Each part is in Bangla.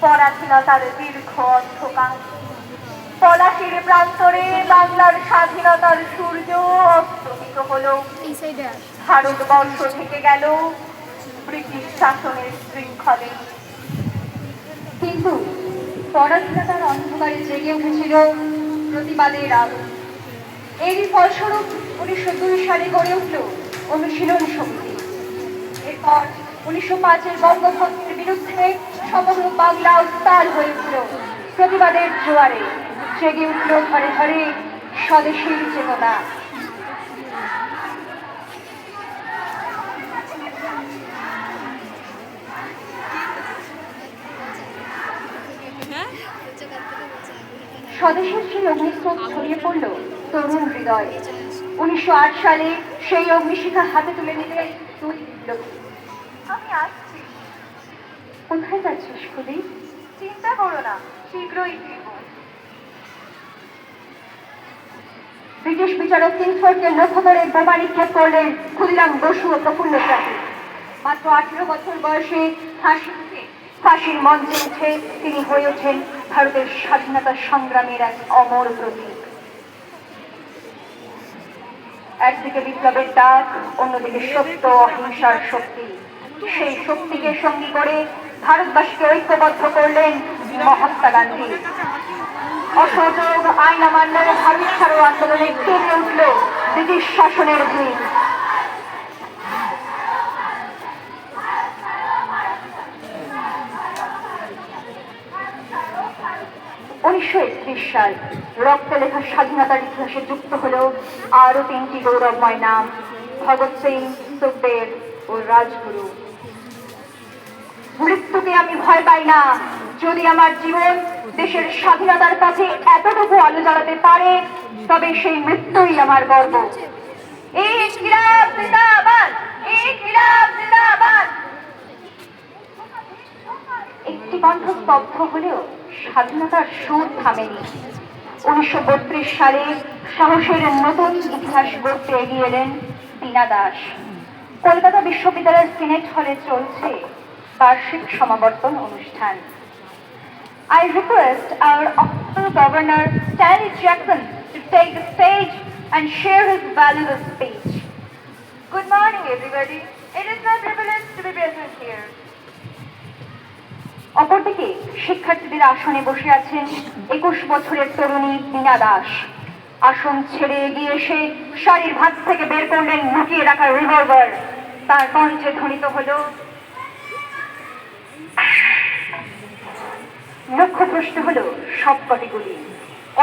পরাধীনতার দীর্ঘ অন্ধকার, পলাশির প্রান্তরে বাংলার স্বাধীনতার সূর্য অস্তমিত হলো। ভারতবর্ষ থেকে গেল ব্রিটিশ শাসনের শৃঙ্খলে। কিন্তু পরাধীনতার অন্ধকারে জেগে উঠেছিল প্রতিবাদের আলো। এরই ফলস্বরূপ 1902 সালে গড়ে উঠল অনুশীলন সমিতি। এরপর 1905-এর বঙ্গভঙ্গের বিরুদ্ধে সমগ্র বাংলা উত্তাল হয়ে উঠল প্রতিবাদের জোয়ারে। জেগে উঠল ঘরে ঘরে স্বদেশীর চেতনা। স্বদেশের সেই অগ্নিস্রোত ছড়িয়ে পড়ল তরুণ হৃদয়। 1908 সালে সেই অগ্নিশিখা হাতে তুলে নিতে তুই আমি আসছি। কোথায় যাচ্ছিস খুদি? চিন্তা করো না, শীঘ্রই ফিরব। ব্রিটিশ বিচারক কিংসফোর্ডকে লক্ষ্য করে বোমা নিক্ষেপ করলেন ক্ষুদিরাম বসু ও প্রফুল্ল চাকী। মাত্র 18 বছর বয়সে ফাঁসির মঞ্চে উঠে তিনি হয়ে ওঠেন ভারতের স্বাধীনতা সংগ্রামের এক অমর প্রতীক। একদিকে বিপ্লবের ডাক, অন্যদিকে সত্য অহিংসার শক্তি। সেই শক্তিকে সঙ্গী করে ভারতবাসীকে ঐক্যবদ্ধ করলেন মহাত্মা গান্ধী। অসহযোগ আইন অমান্য ভারত ছাড়ো আন্দোলনে কেঁপে উঠল ব্রিটিশ শাসনের ভিড়। 1931 সাল রক্তে লেখা স্বাধীনতার ইতিহাসে যুক্ত হল আরো 3টি গৌরবময় নাম: ভগৎ সিং, সুখদেব ও রাজগুরু। মৃত্যুকে আমি ভয় পাই না। যদি আমার জীবন দেশের স্বাধীনতার পথে এতটুকু আলো জ্বালাতে পারে, তবে সেই মৃত্যুই আমার গর্ব। ইনকিলাব জিন্দাবাদ, ইনকিলাব জিন্দাবাদ। একটি কণ্ঠ স্তব্ধ হলেও স্বাধীনতার সুর থামেনি। 1932 সালে সাহসের নতুন ইতিহাস গড়তে এগিয়ে এলেন বীণা দাস। কলকাতা বিশ্ববিদ্যালয়ের সিনেট হলে চলছে বার্ষিক সমাবর্তন অনুষ্ঠান। I request our honorable Governor Stanley Jackson to take the stage and share his valuable speech. Good morning, everybody. It is my privilege to be present here. অপরদিকে শিক্ষার্থীদের আসনে বসে আছেন 21 বছরের তরুণী বীণা দাস। আসন ছেড়ে এগিয়ে এসে শাড়ির ভাঁজ থেকে বের করলেন লুকিয়ে রাখা রিভলভার। তার কণ্ঠে ধ্বনিত হল, লক্ষ্যভ্রষ্ট হল সবকটি গুলি।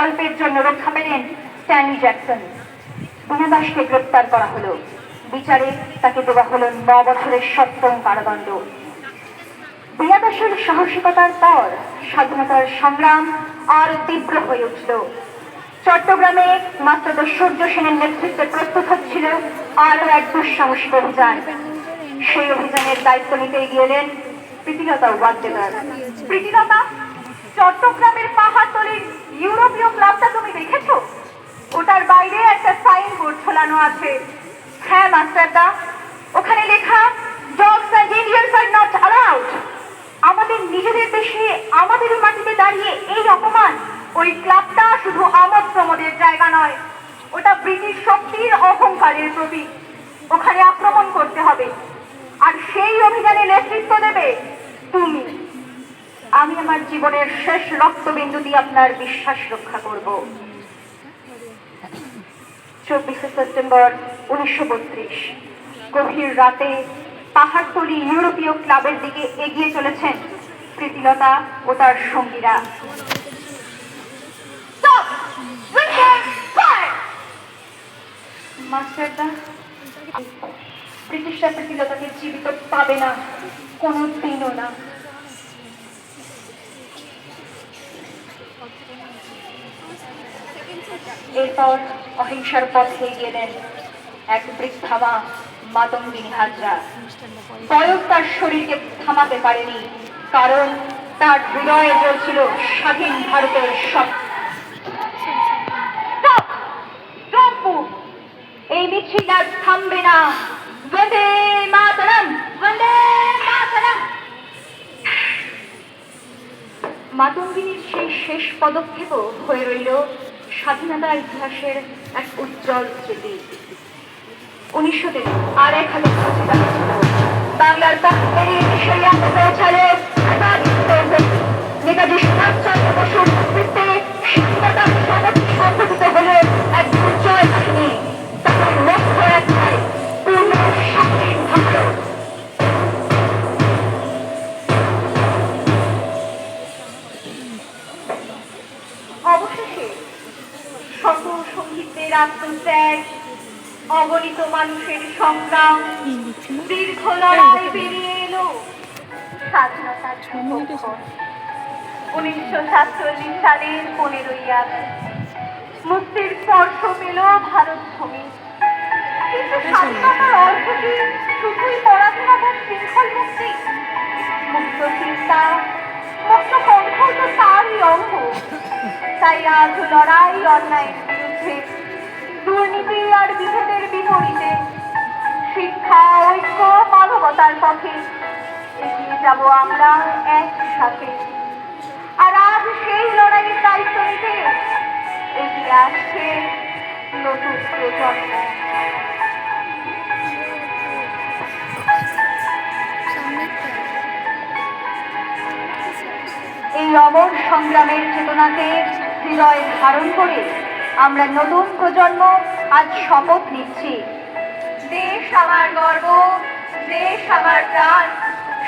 অল্পের জন্য রক্ষা পেলেন স্ট্যানলি জ্যাকসন। বীণা দাসকে গ্রেপ্তার করা হলো। বিচারে তাকে দেওয়া হল 9 বছরের সশ্রম কারাদণ্ড। বীণা দাসের সাহসিকতার পর স্বাধীনতার সংগ্রাম আরো তীব্র হয়ে উঠল। চট্টগ্রামে মাস্টারদা সূর্য সেনের নেতৃত্বে প্রস্তুত হচ্ছিল আরো এক দুঃসাহসিক অভিযান। সেই অভিযানের দায়িত্ব নিতে এগিয়ে এলেন প্রীতিলতা ওয়াদ্দেদার। প্রীতিলতা, চট্টগ্রামের পাহাড়তলির ইউরোপীয় ক্লাবটা তুমি দেখেছো? ওটার বাইরে একটা সাইনবোর্ড ঝোলানো আছে। হ্যাঁ মাস্টারদা, ওখানে লেখা dogs and Indians are not allowed. আমাদের নিজেদের দেশে আমাদের মাটিতে দাঁড়িয়ে এই অপমান। ওই ক্লাবটা শুধু আমোদ প্রমোদের জায়গা নয়, ওটা ব্রিটিশ শক্তির অহংকারের প্রতীক। ওখানে আক্রমণ করতে হবে, আর সেই অভিযানে নেতৃত্ব দেবে তুমি। আমি আমার জীবনের শেষ রক্তবিন্দু দিয়ে আপনার বিশ্বাস রক্ষা করব। 24 সেপ্টেম্বর 1932 গভীর রাতে পাহাড়তলি ইউরোপীয় ক্লাবের দিকে এগিয়ে চলেছেন প্রীতিলতা ও তার সঙ্গীরা। মাস্টারদা, ব্রিটিশরা প্রীতিলতাকে জীবিত পাবে না, কোনো দিনও না। এরপর অহিংসার পথে এগিয়ে দেন এক বৃদ্ধা মা মাতঙ্গিনী হাজরা। বয়স তার শরীরকে থামাতে পারেনি, কারণ তার হৃদয়ে জ্বলছিল স্বাধীন ভারতের স্বপ্ন। এই মিছিল আর থামবে না। বন্দে মাতরম, বন্দে মাতরম। মাতঙ্গিনীর সেই শেষ পদক্ষেপও হয়ে রইল স্বাধীনতা ইতিহাসের এক উজ্জ্বল স্মৃতি। 1900 আর 1000 বাংলার পৌঁছালো নেতাজি সুভাষচন্দ্র বসুর নেতৃত্বে স্বাধীনতা সংগঠিত হল এক উজ্জ্বল বাহিনী। তাদের লক্ষ্য একটাই, পূর্ণ স্বাধীন ভারত। অবশেষে শত শহীদদের আত্মত্যাগ, অগণিত মানুষের সংগ্রাম, দীর্ঘ লড়াই বেরিয়ে এলো স্বাধীনতার সুখবর। 1947 সালের 15ই আগস্ট মুক্তির স্পর্শ পেল ভারত ভূমি। কিন্তু স্বাধীনতার অর্থ কি শুধুই পরাধীনতার শৃঙ্খল মুক্তি? মুক্ত চিন্তা, মুক্ত কণ্ঠ তো তারই অঙ্গ। তাই আজ লড়াই অন্যায়ের বিরুদ্ধে, দুর্নীতি আর বিভেদের বিপরীতে, শিক্ষা, ঐক্য, মানবতার পথে এগিয়ে যাব আমরা একসাথে। আর আজ সেই লড়াইয়ের দায়িত্ব নিতে এগিয়ে আসছে নতুন প্রজন্ম। এই অমর সংগ্রামের চেতনাকে হৃদয়ে ধারণ করে আমরা নতুন প্রজন্ম আজ শপথ নিচ্ছি। দেশ আমার গর্ব, দেশ আমার প্রাণ,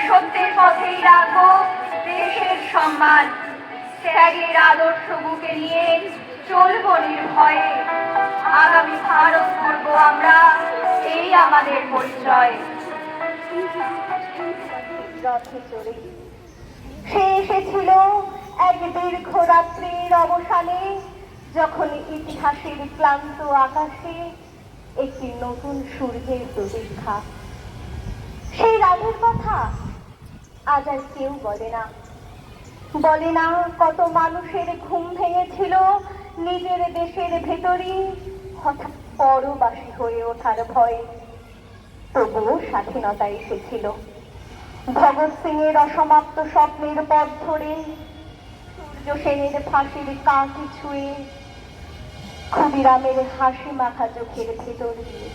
সত্যের পথেই রাখবো দেশের সম্মান। ত্যাগের আদর্শ বুকে নিয়ে চলবো নির্ভয়ে, আগামী ভারত করব আমরা, এই আমাদের পরিচয়। রথে চড়ে সে এসেছিল এক দীর্ঘ রাত্রির অবসানে, যখন ইতিহাসের ক্লান্ত আকাশে একটি নতুন সূর্যের প্রতীক্ষা। সেই রাতের কথা আজ আর কেউ বলে না, বলে না কত মানুষের ঘুম ভেঙেছিল নিজের দেশের ভেতরই হঠাৎ পরবাসী হয়ে ওঠার ভয়ে। তবুও স্বাধীনতা এসেছিল। ভগৎ সিং এর অসমাপ্ত স্বপ্নের পথ ধরে, সূর্য সেনের ফাঁসির কাঁটি ছুঁয়ে, ক্ষুদিরামের হাসি মাখা চোখের ভেতর দিয়ে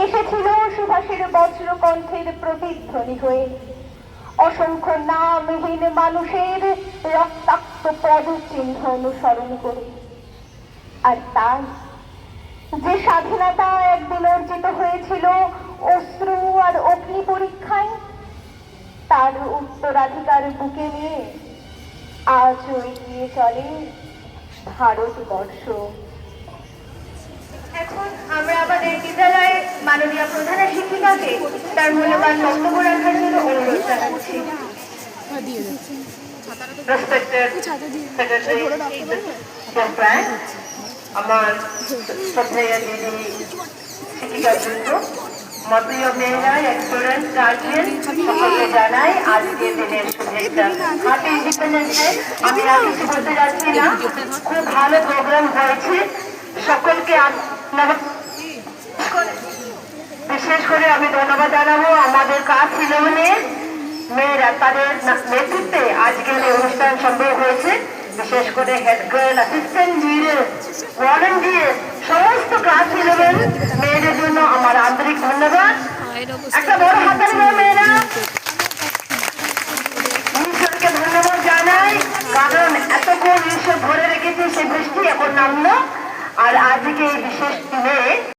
এসেছিল সুভাষের বজ্রকণ্ঠের প্রতিধ্বনি হয়ে, অসংখ্য নামহীন মানুষের রক্তাক্ত পদচিহ্ন অনুসরণ করে। আর তাই যে স্বাধীনতা একদিন অর্জিত হয়েছিল অশ্রু আর অগ্নি পরীক্ষায়, তার উত্তরাধিকার বুকে নিয়ে আজও এগিয়ে চলে ভারতবর্ষ। এখন আমরা আমাদের বিদ্যালয়ের মাননীয় প্রধান শিক্ষিকাকে তার মূল্যবান বক্তব্য রাখার জন্য অনুরোধ জানাচ্ছি। আমার শ্রদ্ধেয় দিদি শিক্ষিকাবৃন্দ, প্রিয় মেয়েরা, স্টুডেন্ট, গার্জিয়ান, সকলকে জানাই আজকের দিনের শুভেচ্ছা। Happy independence day. আমি আর কিছু বলতে যাচ্ছি না, খুব ভালো প্রোগ্রাম হয়েছে। সকলকে বিশেষ করে আমি ধন্যবাদ জানাবো আমাদের কাজ ছিল মেয়েরা, তাদের নেতৃত্বে আজকের এই অনুষ্ঠান সম্ভব হয়েছে। বিশেষ করে head girl, assistant GS, volunteer, সমস্ত ক্লাস ইলেভেন মেয়েদের জন্য আমার আন্তরিক ধন্যবাদ। একটা বড় হাতের মেয়েরা, ঈশ্বরকে ধন্যবাদ জানাই, কারণ এতক্ষণ ঈশ্বর ধরে রেখেছে, সে বৃষ্টি এখন নামলো। আর আজকে এই বিশেষ দিনে